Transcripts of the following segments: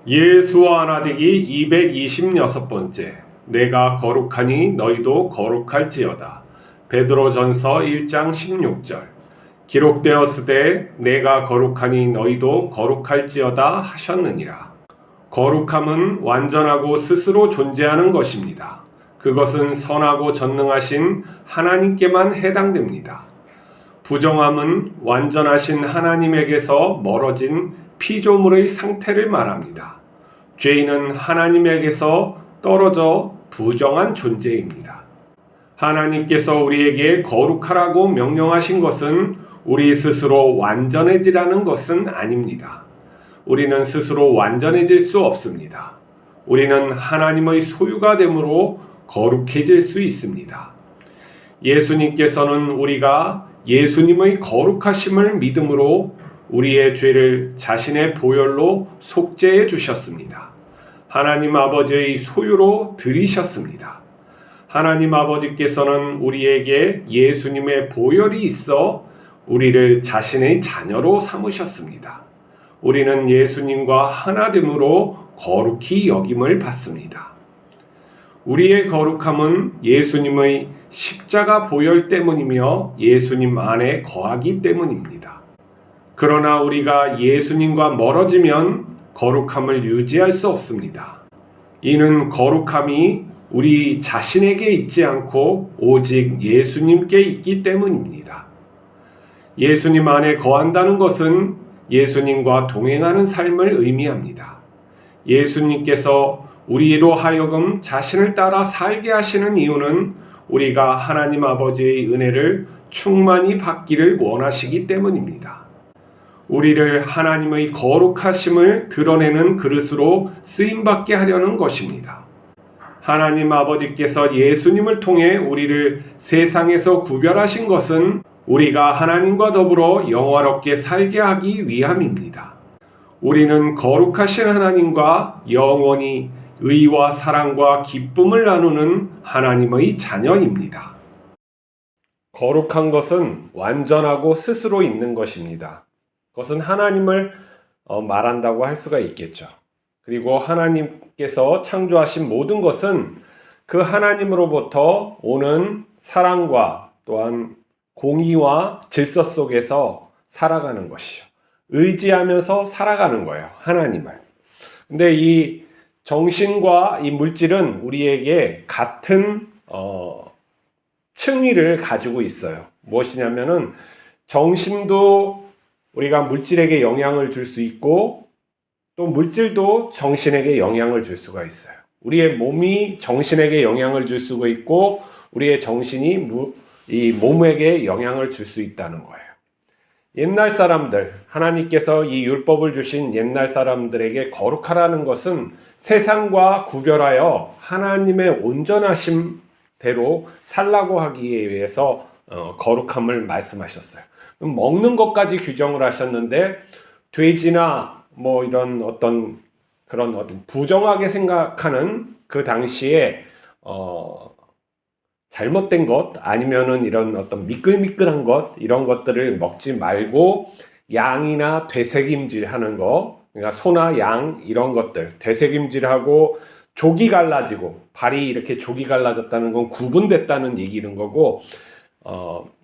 예수와 나되기 226번째. 내가 거룩하니 너희도 거룩할지어다. 베드로전서 1장 16절. 기록되었으되 내가 거룩하니 너희도 거룩할지어다 하셨느니라. 거룩함은 완전하고 스스로 존재하는 것입니다. 그것은 선하고 전능하신 하나님께만 해당됩니다. 부정함은 완전하신 하나님에게서 멀어진 피조물의 상태를 말합니다. 죄인은 하나님에게서 떨어져 부정한 존재입니다. 하나님께서 우리에게 거룩하라고 명령하신 것은 우리 스스로 완전해지라는 것은 아닙니다. 우리는 스스로 완전해질 수 없습니다. 우리는 하나님의 소유가 되므로 거룩해질 수 있습니다. 예수님께서는 우리가 예수님의 거룩하심을 믿음으로 우리의 죄를 자신의 보혈로 속죄해 주셨습니다. 하나님 아버지의 소유로 드리셨습니다. 하나님 아버지께서는 우리에게 예수님의 보혈이 있어 우리를 자신의 자녀로 삼으셨습니다. 우리는 예수님과 하나됨으로 거룩히 여김을 받습니다. 우리의 거룩함은 예수님의 십자가 보혈 때문이며 예수님 안에 거하기 때문입니다. 그러나 우리가 예수님과 멀어지면 거룩함을 유지할 수 없습니다. 이는 거룩함이 우리 자신에게 있지 않고 오직 예수님께 있기 때문입니다. 예수님 안에 거한다는 것은 예수님과 동행하는 삶을 의미합니다. 예수님께서 우리로 하여금 자신을 따라 살게 하시는 이유는 우리가 하나님 아버지의 은혜를 충만히 받기를 원하시기 때문입니다. 우리를 하나님의 거룩하심을 드러내는 그릇으로 쓰임받게 하려는 것입니다. 하나님 아버지께서 예수님을 통해 우리를 세상에서 구별하신 것은 우리가 하나님과 더불어 영화롭게 살게 하기 위함입니다. 우리는 거룩하신 하나님과 영원히 의와 사랑과 기쁨을 나누는 하나님의 자녀입니다. 거룩한 것은 완전하고 스스로 있는 것입니다. 그것은 하나님을 말한다고 할 수가 있겠죠. 그리고 하나님께서 창조하신 모든 것은 그 하나님으로부터 오는 사랑과 또한 공의와 질서 속에서 살아가는 것이죠. 의지하면서 살아가는 거예요, 하나님을. 근데 이 정신과 이 물질은 우리에게 같은 층위를 가지고 있어요. 무엇이냐면은 정신도 우리가 물질에게 영향을 줄 수 있고 또 물질도 정신에게 영향을 줄 수가 있어요. 우리의 몸이 정신에게 영향을 줄 수가 있고 우리의 정신이 이 몸에게 영향을 줄 수 있다는 거예요. 옛날 사람들, 하나님께서 이 율법을 주신 옛날 사람들에게 거룩하라는 것은 세상과 구별하여 하나님의 온전하심대로 살라고 하기 위해서 거룩함을 말씀하셨어요. 먹는 것까지 규정을 하셨는데 돼지나 뭐 이런 어떤 부정하게 생각하는 그 당시에 잘못된 것 아니면은 이런 어떤 미끌미끌한 것 이런 것들을 먹지 말고 양이나 되새김질하는 거, 그러니까 소나 양 이런 것들 되새김질하고 족이 갈라지고 발이 이렇게 족이 갈라졌다는 건 구분됐다는 얘기는 거고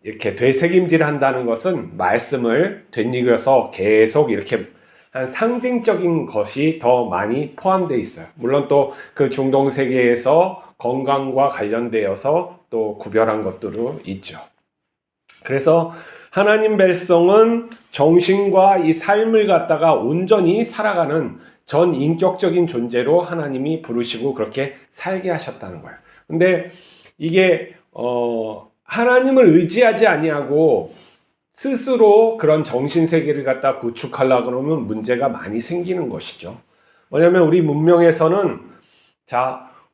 이렇게 되새김질한다는 것은 말씀을 덧입어서 계속 이렇게 한 상징적인 것이 더 많이 포함되어 있어요. 물론 또 그 중동 세계에서 건강과 관련되어서 또 구별한 것들도 있죠. 그래서 하나님 백성은 정신과 이 삶을 갖다가 온전히 살아가는 전 인격적인 존재로 하나님이 부르시고 그렇게 살게 하셨다는 거예요. 근데 이게 하나님을 의지하지 아니하고 스스로 그런 정신세계를 갖다 구축하려고 그러면 문제가 많이 생기는 것이죠. 왜냐하면 우리 문명에서는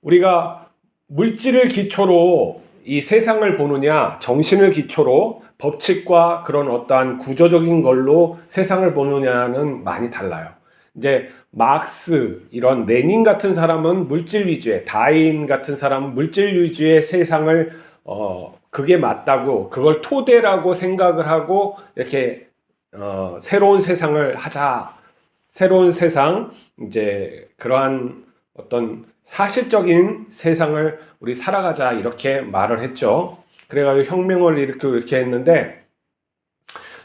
우리가 물질을 기초로 이 세상을 보느냐 정신을 기초로 법칙과 그런 어떠한 구조적인 걸로 세상을 보느냐는 많이 달라요. 이제 막스, 이런 레닌 같은 사람은 물질 위주의, 다인 같은 사람은 물질 위주의 세상을 그게 맞다고 그걸 토대라고 생각을 하고 이렇게 새로운 세상을 하자, 새로운 세상, 이제 그러한 어떤 사실적인 세상을 우리 살아가자 이렇게 말을 했죠. 그래가지고 혁명을 이렇게 했는데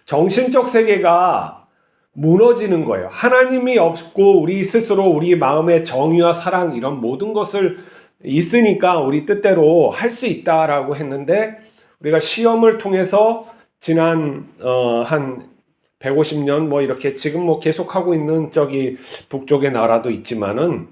정신적 세계가 무너지는 거예요. 하나님이 없고 우리 스스로 우리 마음의 정의와 사랑 이런 모든 것을 있으니까 우리 뜻대로 할 수 있다라고 했는데 우리가 시험을 통해서 지난 한 150년 뭐 이렇게 지금 뭐 계속하고 있는 저기 북쪽의 나라도 있지만은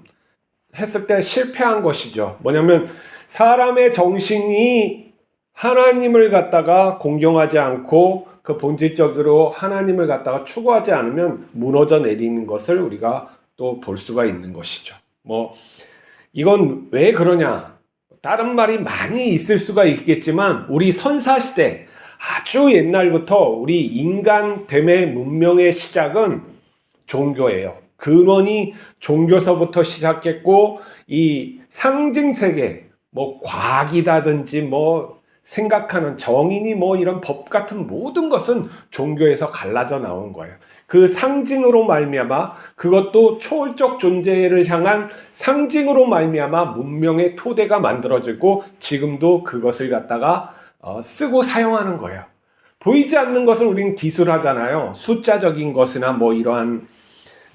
했을 때 실패한 것이죠. 뭐냐면 사람의 정신이 하나님을 갖다가 공경하지 않고 그 본질적으로 하나님을 갖다가 추구하지 않으면 무너져 내리는 것을 우리가 또 볼 수가 있는 것이죠. 뭐 이건 왜 그러냐? 다른 말이 많이 있을 수가 있겠지만 우리 선사시대 아주 옛날부터 우리 인간됨의 문명의 시작은 종교예요. 근원이 종교서부터 시작했고 이 상징세계 뭐 과학이라든지 뭐 생각하는 정인이 뭐 이런 법 같은 모든 것은 종교에서 갈라져 나온 거예요. 그 상징으로 말미암아 그것도 초월적 존재를 향한 상징으로 말미암아 문명의 토대가 만들어지고 지금도 그것을 갖다가 쓰고 사용하는 거예요. 보이지 않는 것을 우리는 기술하잖아요. 숫자적인 것이나 뭐 이러한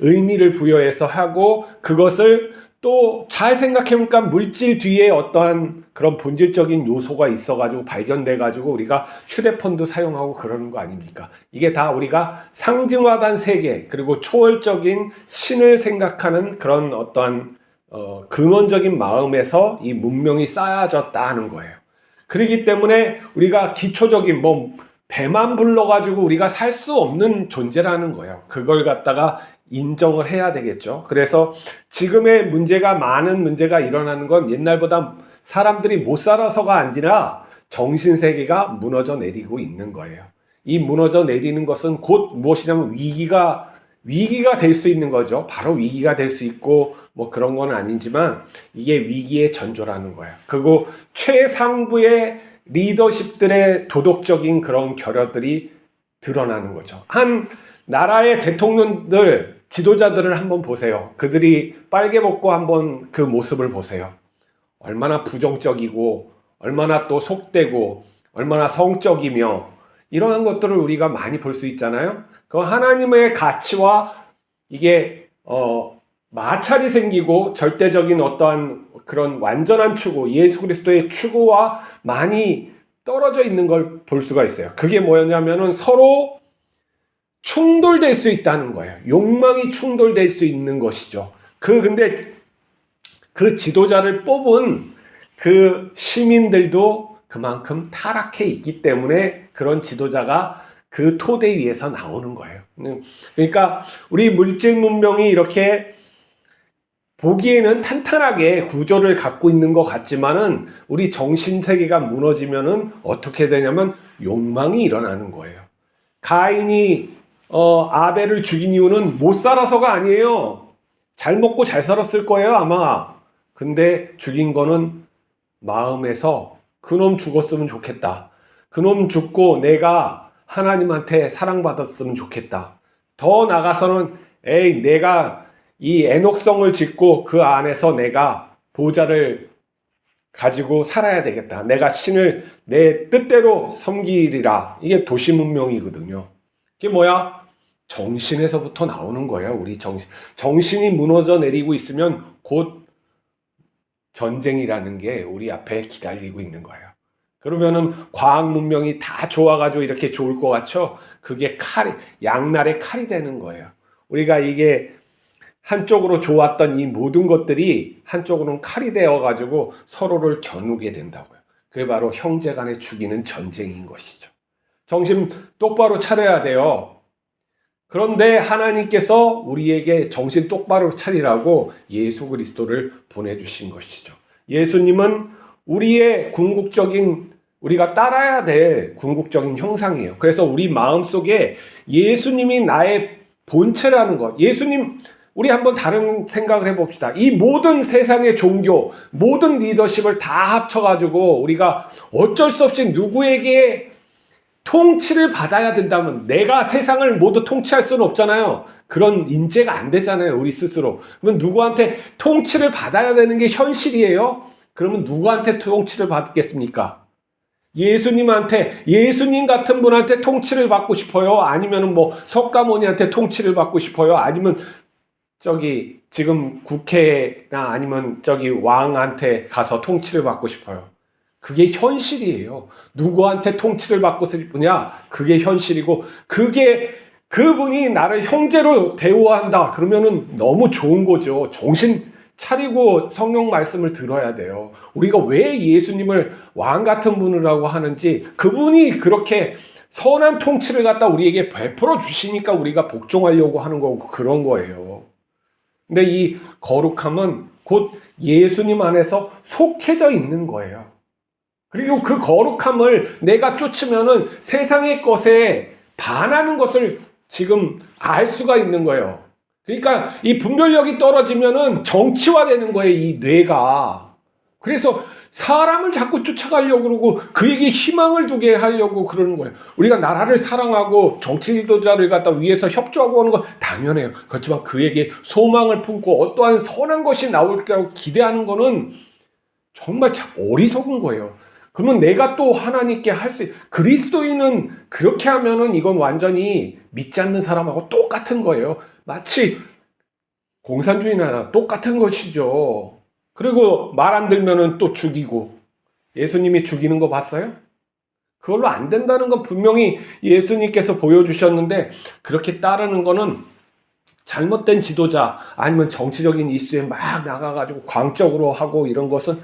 의미를 부여해서 하고 그것을 또 잘 생각해보니까 물질 뒤에 어떠한 그런 본질적인 요소가 있어가지고 발견돼가지고 우리가 휴대폰도 사용하고 그러는 거 아닙니까? 이게 다 우리가 상징화된 세계 그리고 초월적인 신을 생각하는 그런 어떠한 근원적인 마음에서 이 문명이 쌓여졌다 하는 거예요. 그렇기 때문에 우리가 기초적인 뭐 배만 불러가지고 우리가 살 수 없는 존재라는 거예요. 그걸 갖다가 인정을 해야 되겠죠. 그래서 지금의 문제가 많은 문제가 일어나는 건 옛날보다 사람들이 못 살아서가 아니라 정신세계가 무너져 내리고 있는 거예요. 이 무너져 내리는 것은 곧 무엇이냐면 위기가 될 수 있는 거죠. 바로 위기가 될 수 있고 뭐 그런 건 아니지만 이게 위기의 전조라는 거예요. 그리고 최상부의 리더십들의 도덕적인 그런 결여들이 드러나는 거죠. 한 나라의 대통령들, 지도자들을 한번 보세요. 그들이 빨개 벗고 한번 그 모습을 보세요. 얼마나 부정적이고 얼마나 또 속되고 얼마나 성적이며 이러한 것들을 우리가 많이 볼 수 있잖아요. 그 하나님의 가치와 이게 마찰이 생기고 절대적인 어떠한 그런 완전한 추구, 예수 그리스도의 추구와 많이 떨어져 있는 걸 볼 수가 있어요. 그게 뭐였냐면은 서로 충돌될 수 있다는 거예요. 욕망이 충돌될 수 있는 것이죠. 근데 그 지도자를 뽑은 그 시민들도 그만큼 타락해 있기 때문에 그런 지도자가 그 토대 위에서 나오는 거예요. 그러니까 우리 물질 문명이 이렇게 보기에는 탄탄하게 구조를 갖고 있는 것 같지만은 우리 정신세계가 무너지면은 어떻게 되냐면 욕망이 일어나는 거예요. 가인이 아벨을 죽인 이유는 못 살아서가 아니에요. 잘 먹고 잘 살았을 거예요, 아마. 근데 죽인 거는 마음에서 그놈 죽었으면 좋겠다. 그놈 죽고 내가 하나님한테 사랑받았으면 좋겠다. 더 나가서는 내가 이 애녹성을 짓고 그 안에서 내가 보좌를 가지고 살아야 되겠다. 내가 신을 내 뜻대로 섬기리라. 이게 도시문명이거든요. 이게 뭐야? 정신에서부터 나오는 거예요. 우리 정신이 무너져 내리고 있으면 곧 전쟁이라는 게 우리 앞에 기다리고 있는 거예요. 그러면은 과학 문명이 다 좋아가지고 이렇게 좋을 것 같죠? 그게 양날의 칼이 되는 거예요. 우리가 이게 한쪽으로 좋았던 이 모든 것들이 한쪽으로는 칼이 되어가지고 서로를 겨누게 된다고요. 그게 바로 형제 간에 죽이는 전쟁인 것이죠. 정신 똑바로 차려야 돼요. 그런데 하나님께서 우리에게 정신 똑바로 차리라고 예수 그리스도를 보내주신 것이죠. 예수님은 우리의 궁극적인 우리가 따라야 될 궁극적인 형상이에요. 그래서 우리 마음속에 예수님이 나의 본체라는 것. 예수님 우리 한번 다른 생각을 해봅시다. 이 모든 세상의 종교, 모든 리더십을 다 합쳐가지고 우리가 어쩔 수 없이 누구에게 통치를 받아야 된다면 내가 세상을 모두 통치할 수는 없잖아요. 그런 인재가 안 되잖아요, 우리 스스로. 그러면 누구한테 통치를 받아야 되는 게 현실이에요? 그러면 누구한테 통치를 받겠습니까? 예수님 같은 분한테 통치를 받고 싶어요? 아니면 뭐 석가모니한테 통치를 받고 싶어요? 아니면 지금 국회나 아니면 왕한테 가서 통치를 받고 싶어요? 그게 현실이에요. 누구한테 통치를 받고 싶으냐? 그게 현실이고, 그분이 나를 형제로 대우한다. 그러면은 너무 좋은 거죠. 정신 차리고 성령 말씀을 들어야 돼요. 우리가 왜 예수님을 왕 같은 분이라고 하는지, 그분이 그렇게 선한 통치를 갖다 우리에게 베풀어 주시니까 우리가 복종하려고 하는 거고 그런 거예요. 근데 이 거룩함은 곧 예수님 안에서 속해져 있는 거예요. 그리고 그 거룩함을 내가 쫓으면은 세상의 것에 반하는 것을 지금 알 수가 있는 거예요. 그러니까 이 분별력이 떨어지면은 정치화되는 거예요, 이 뇌가. 그래서 사람을 자꾸 쫓아가려고 그러고 그에게 희망을 두게 하려고 그러는 거예요. 우리가 나라를 사랑하고 정치 지도자를 갖다 위해서 협조하고 하는 건 당연해요. 그렇지만 그에게 소망을 품고 어떠한 선한 것이 나올 거라고 기대하는 거는 정말 참 어리석은 거예요. 그러면 내가 또 하나님께 그리스도인은 그렇게 하면은 이건 완전히 믿지 않는 사람하고 똑같은 거예요. 마치 공산주의나 똑같은 것이죠. 그리고 말 안 들면은 또 죽이고. 예수님이 죽이는 거 봤어요? 그걸로 안 된다는 건 분명히 예수님께서 보여주셨는데, 그렇게 따르는 거는 잘못된 지도자 아니면 정치적인 이슈에 막 나가가지고 광적으로 하고 이런 것은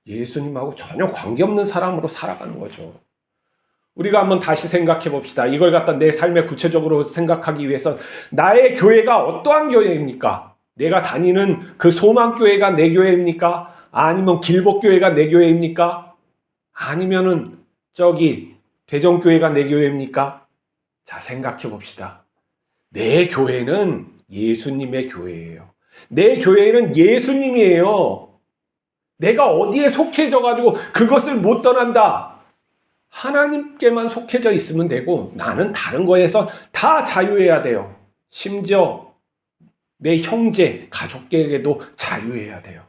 예수님하고 전혀 관계없는 사람으로 살아가는 거죠. 우리가 한번 다시 생각해 봅시다. 이걸 갖다 내 삶에 구체적으로 생각하기 위해서 나의 교회가 어떠한 교회입니까? 내가 다니는 그 소망교회가 내 교회입니까? 아니면 길복교회가 내 교회입니까? 아니면은 대정교회가 내 교회입니까? 자, 생각해 봅시다. 내 교회는 예수님의 교회예요. 내 교회는 예수님이에요. 내가 어디에 속해져가지고 그것을 못 떠난다. 하나님께만 속해져 있으면 되고 나는 다른 거에서 다 자유해야 돼요. 심지어 내 형제, 가족에게도 자유해야 돼요.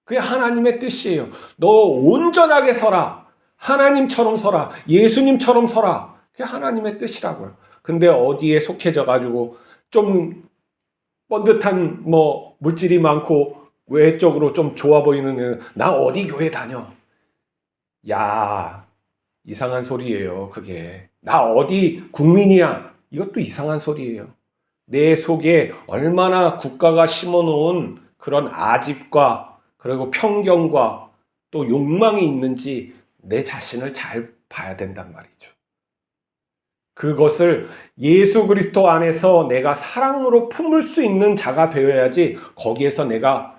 그게 하나님의 뜻이에요. 너 온전하게 서라. 하나님처럼 서라. 예수님처럼 서라. 그게 하나님의 뜻이라고요. 근데 어디에 속해져가지고 좀 번듯한 물질이 많고 외적으로 좀 좋아 보이는 나 어디 교회 다녀. 야, 이상한 소리예요. 그게. 나 어디 국민이야. 이것도 이상한 소리예요. 내 속에 얼마나 국가가 심어놓은 그런 아집과 그리고 편견과 또 욕망이 있는지 내 자신을 잘 봐야 된단 말이죠. 그것을 예수 그리스도 안에서 내가 사랑으로 품을 수 있는 자가 되어야지, 거기에서 내가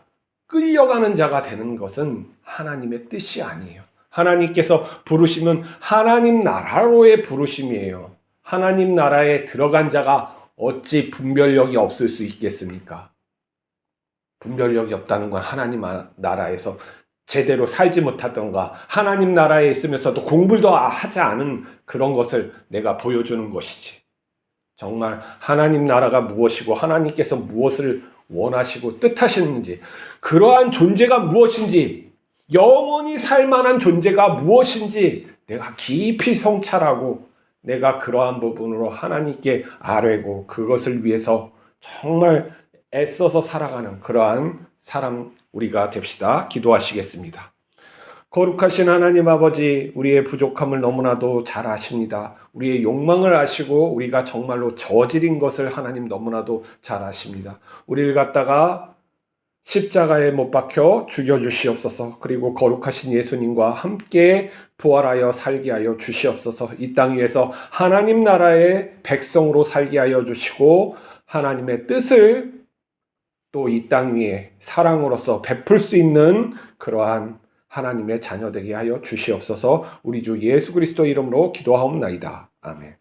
끌려가는 자가 되는 것은 하나님의 뜻이 아니에요. 하나님께서 부르심은 하나님 나라로의 부르심이에요. 하나님 나라에 들어간 자가 어찌 분별력이 없을 수 있겠습니까? 분별력이 없다는 건 하나님 나라에서 제대로 살지 못하던가 하나님 나라에 있으면서도 공부도 하지 않은 그런 것을 내가 보여주는 것이지. 정말 하나님 나라가 무엇이고 하나님께서 무엇을 원하시고 뜻하시는지, 그러한 존재가 무엇인지, 영원히 살만한 존재가 무엇인지 내가 깊이 성찰하고 내가 그러한 부분으로 하나님께 아뢰고 그것을 위해서 정말 애써서 살아가는 그러한 사람 우리가 됩시다. 기도하시겠습니다. 거룩하신 하나님 아버지, 우리의 부족함을 너무나도 잘 아십니다. 우리의 욕망을 아시고 우리가 정말로 저지른 것을 하나님 너무나도 잘 아십니다. 우리를 갖다가 십자가에 못 박혀 죽여주시옵소서. 그리고 거룩하신 예수님과 함께 부활하여 살게 하여 주시옵소서. 이 땅 위에서 하나님 나라의 백성으로 살게 하여 주시고 하나님의 뜻을 또 이 땅 위에 사랑으로서 베풀 수 있는 그러한 하나님의 자녀 되게 하여 주시옵소서. 우리 주 예수 그리스도 이름으로 기도하옵나이다. 아멘.